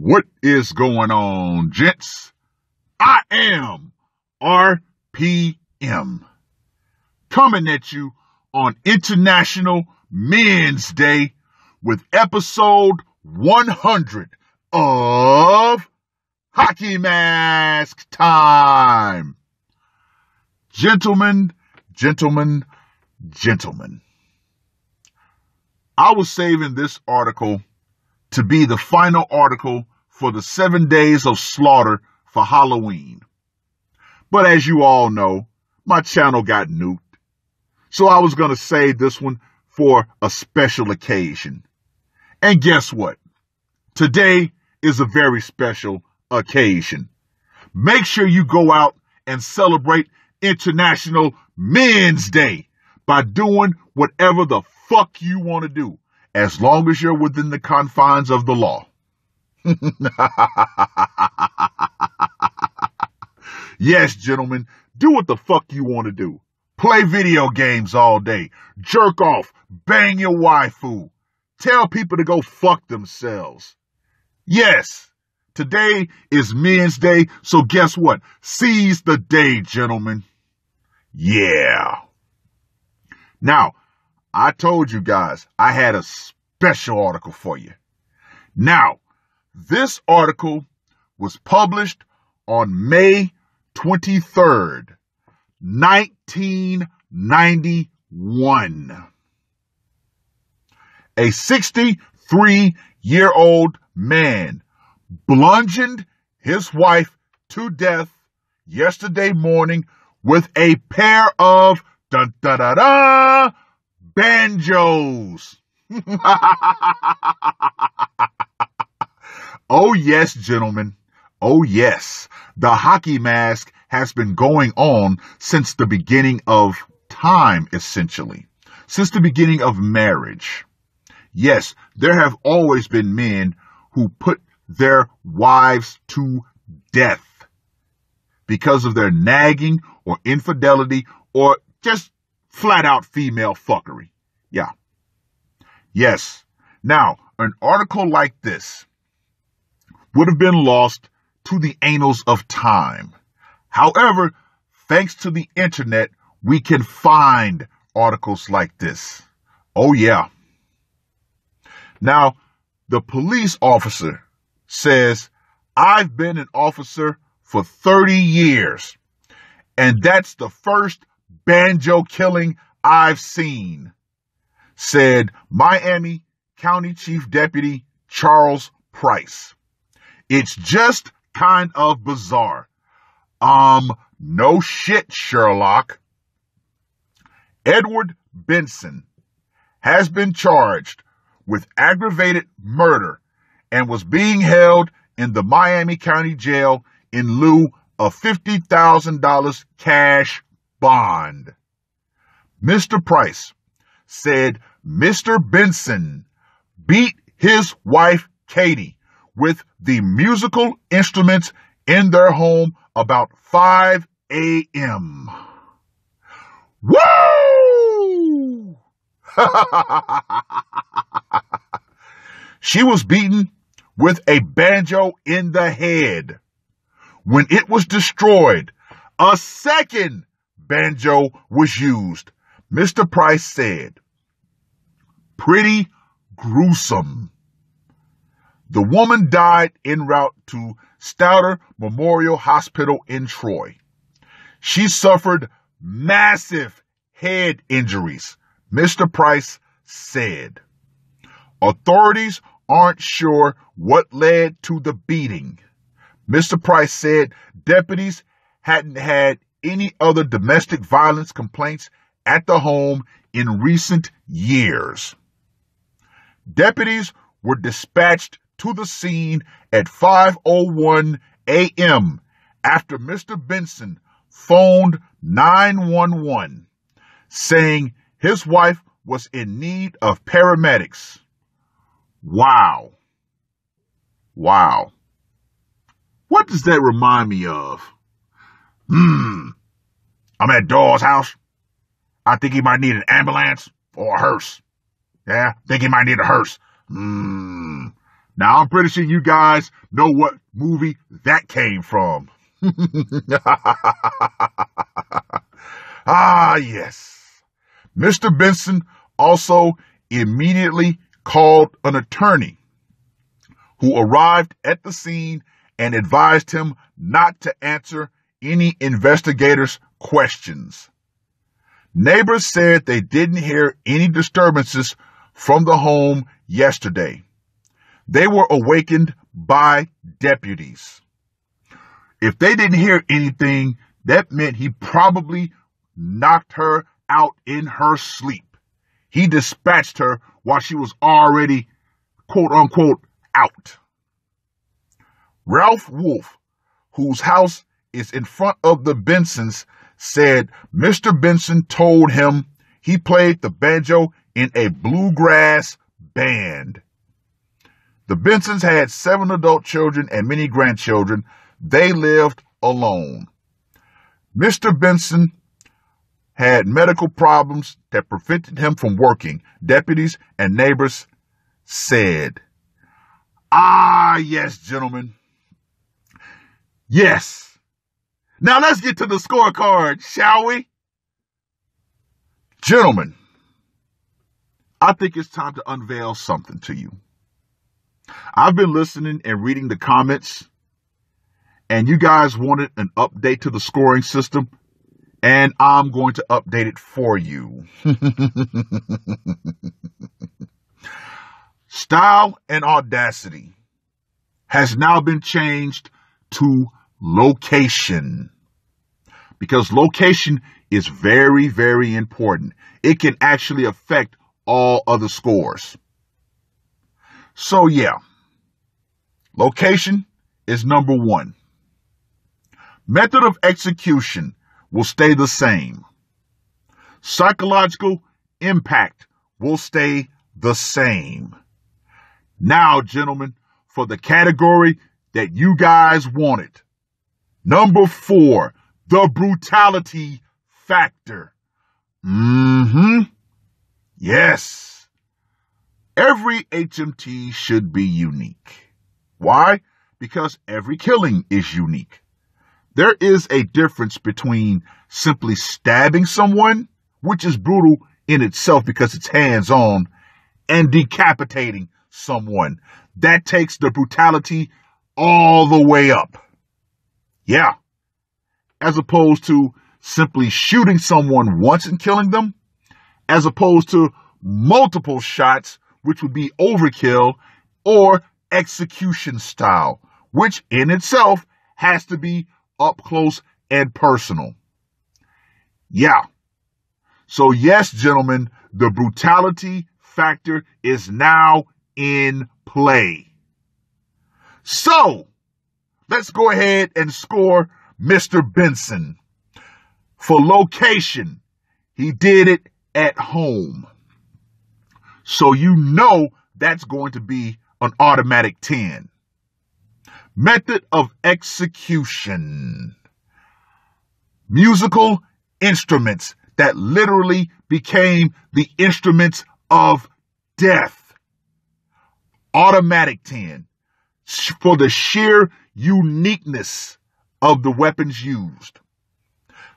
What is going on, gents? I am RPM, coming at you on International Men's Day with episode 100 of Hockey Mask Time. Gentlemen, I was saving this article to be the final article for the 7 days of slaughter for Halloween. But as you all know, my channel got nuked. So I was going to save this one for a special occasion. And guess what? Today is a very special occasion. Make sure you go out and celebrate International Men's Day by doing whatever the fuck you want to do, as long as you're within the confines of the law. Yes, gentlemen, do what the fuck you want to do. Play video games all day, jerk off, bang your waifu, tell people to go fuck themselves. Yes, today is Men's Day, so guess what? Seize the day, gentlemen. Yeah. Now, I told you guys I had a special article for you. Now, this article was published on May 23rd, 1991. A 63-year-old man bludgeoned his wife to death yesterday morning with a pair of banjos. Oh yes, gentlemen. Oh yes. The hockey mask has been going on since the beginning of time, essentially. Since the beginning of marriage. Yes, there have always been men who put their wives to death because of their nagging or infidelity or just flat out female fuckery. Yeah. Yes. Now, an article like this would have been lost to the annals of time. However, thanks to the internet, we can find articles like this. Oh, yeah. Now, the police officer says, I've been an officer for 30 years, and that's the first banjo killing I've seen, said Miami County Chief Deputy Charles Price. It's just kind of bizarre. No shit, Sherlock. Edward Benson has been charged with aggravated murder and was being held in the Miami County Jail in lieu of $50,000 cash bond. Mr. Price said Mr. Benson beat his wife, Katie, with the musical instruments in their home about 5 a.m. Woo! She was beaten with a banjo in the head. When it was destroyed, a second banjo was used. Mr. Price said, pretty gruesome. The woman died en route to Stouter Memorial Hospital in Troy. She suffered massive head injuries, Mr. Price said. Authorities aren't sure what led to the beating. Mr. Price said deputies hadn't had any other domestic violence complaints at the home in recent years. Deputies were dispatched to the scene at 5:01 a.m. after Mr. Benson phoned 911, saying his wife was in need of paramedics. Wow. Wow. What does that remind me of? I'm at Dawes' house. I think he might need an ambulance or a hearse. Yeah, think he might need a hearse. Now, I'm pretty sure you guys know what movie that came from. Ah, yes. Mr. Benson also immediately called an attorney who arrived at the scene and advised him not to answer any investigators' questions. Neighbors said they didn't hear any disturbances from the home yesterday. They were awakened by deputies. If they didn't hear anything, that meant he probably knocked her out in her sleep. He dispatched her while she was already, quote unquote, out. Ralph Wolf, whose house is in front of the Bensons, said Mr. Benson told him he played the banjo in a bluegrass band. The Bensons had 7 adult children and many grandchildren. They lived alone. Mr. Benson had medical problems that prevented him from working, deputies and neighbors said. Ah, yes, gentlemen. Yes. Now let's get to the scorecard, shall we? Gentlemen, I think it's time to unveil something to you. I've been listening and reading the comments, and you guys wanted an update to the scoring system, and I'm going to update it for you. Style and Audacity has now been changed to location, because location is very, very important. It can actually affect all other scores. So yeah, location is number 1. Method of execution will stay the same. Psychological impact will stay the same. Now, gentlemen, for the category that you guys wanted. Number 4, the brutality factor. Yes. Every HMT should be unique. Why? Because every killing is unique. There is a difference between simply stabbing someone, which is brutal in itself because it's hands-on, and decapitating someone. That takes the brutality all the way up. Yeah. As opposed to simply shooting someone once and killing them, as opposed to multiple shots, which would be overkill, or execution style, which in itself has to be up close and personal. Yeah. So yes, gentlemen, the brutality factor is now in play. So let's go ahead and score Mr. Benson. For location, he did it at home. So you know that's going to be an automatic 10. Method of execution. Musical instruments that literally became the instruments of death. Automatic 10. For the sheer uniqueness of the weapons used.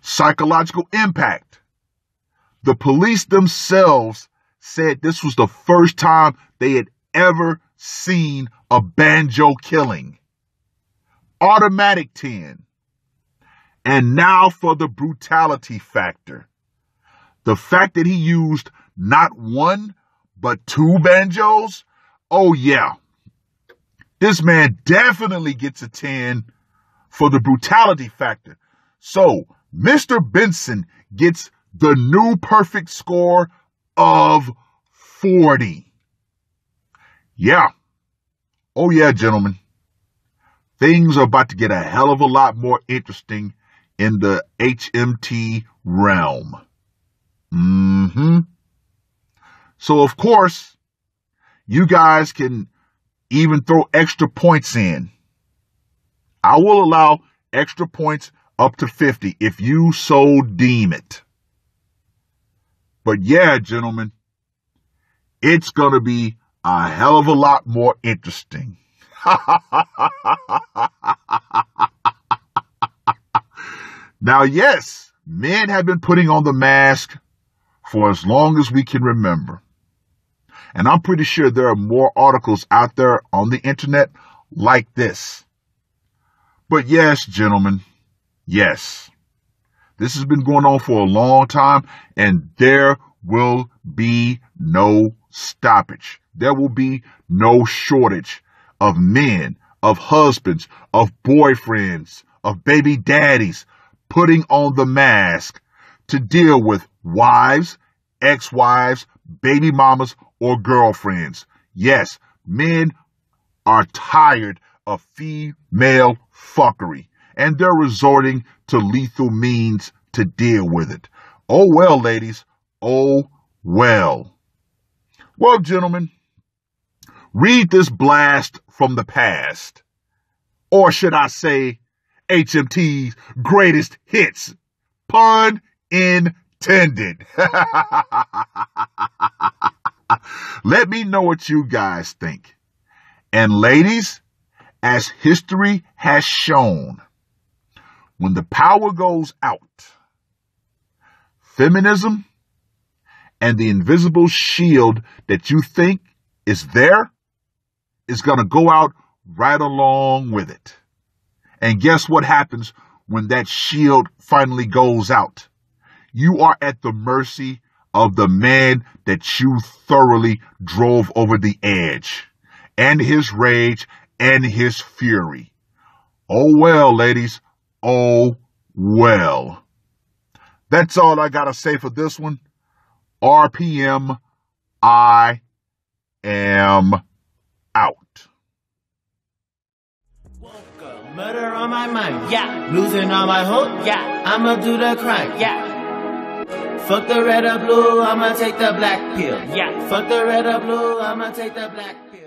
Psychological impact. The police themselves said this was the first time they had ever seen a banjo killing. Automatic 10. And now for the brutality factor. The fact that he used not 1, but 2 banjos. Oh yeah. This man definitely gets a 10 for the brutality factor. So Mr. Benson gets the new perfect score of 40. Yeah. Oh yeah, gentlemen. Things are about to get a hell of a lot more interesting in the HMT realm. So of course, you guys can even throw extra points in. I will allow extra points up to 50 if you so deem it. But yeah, gentlemen, it's going to be a hell of a lot more interesting. Now, yes, men have been putting on the mask for as long as we can remember. And I'm pretty sure there are more articles out there on the internet like this. But yes, gentlemen, yes, this has been going on for a long time, and there will be no stoppage. There will be no shortage of men, of husbands, of boyfriends, of baby daddies putting on the mask to deal with wives, ex-wives, baby mamas, or girlfriends. Yes, men are tired of female fuckery, and they're resorting to lethal means to deal with it. Oh well, ladies. Oh well. Well, gentlemen, read this blast from the past. Or should I say, HMT's greatest hits. Pun intended. Let me know what you guys think. And ladies, as history has shown, when the power goes out, feminism and the invisible shield that you think is there is going to go out right along with it. And guess what happens when that shield finally goes out? You are at the mercy of the man that you thoroughly drove over the edge, and his rage and his fury. Oh well, ladies. Oh well. That's all I gotta say for this one. RPM, I am out. Murder on my mind, yeah. Losing all my hope, yeah. I'ma do the crime, yeah. Fuck the red or blue, I'ma take the black pill, yeah. Fuck the red or blue, I'ma take the black pill.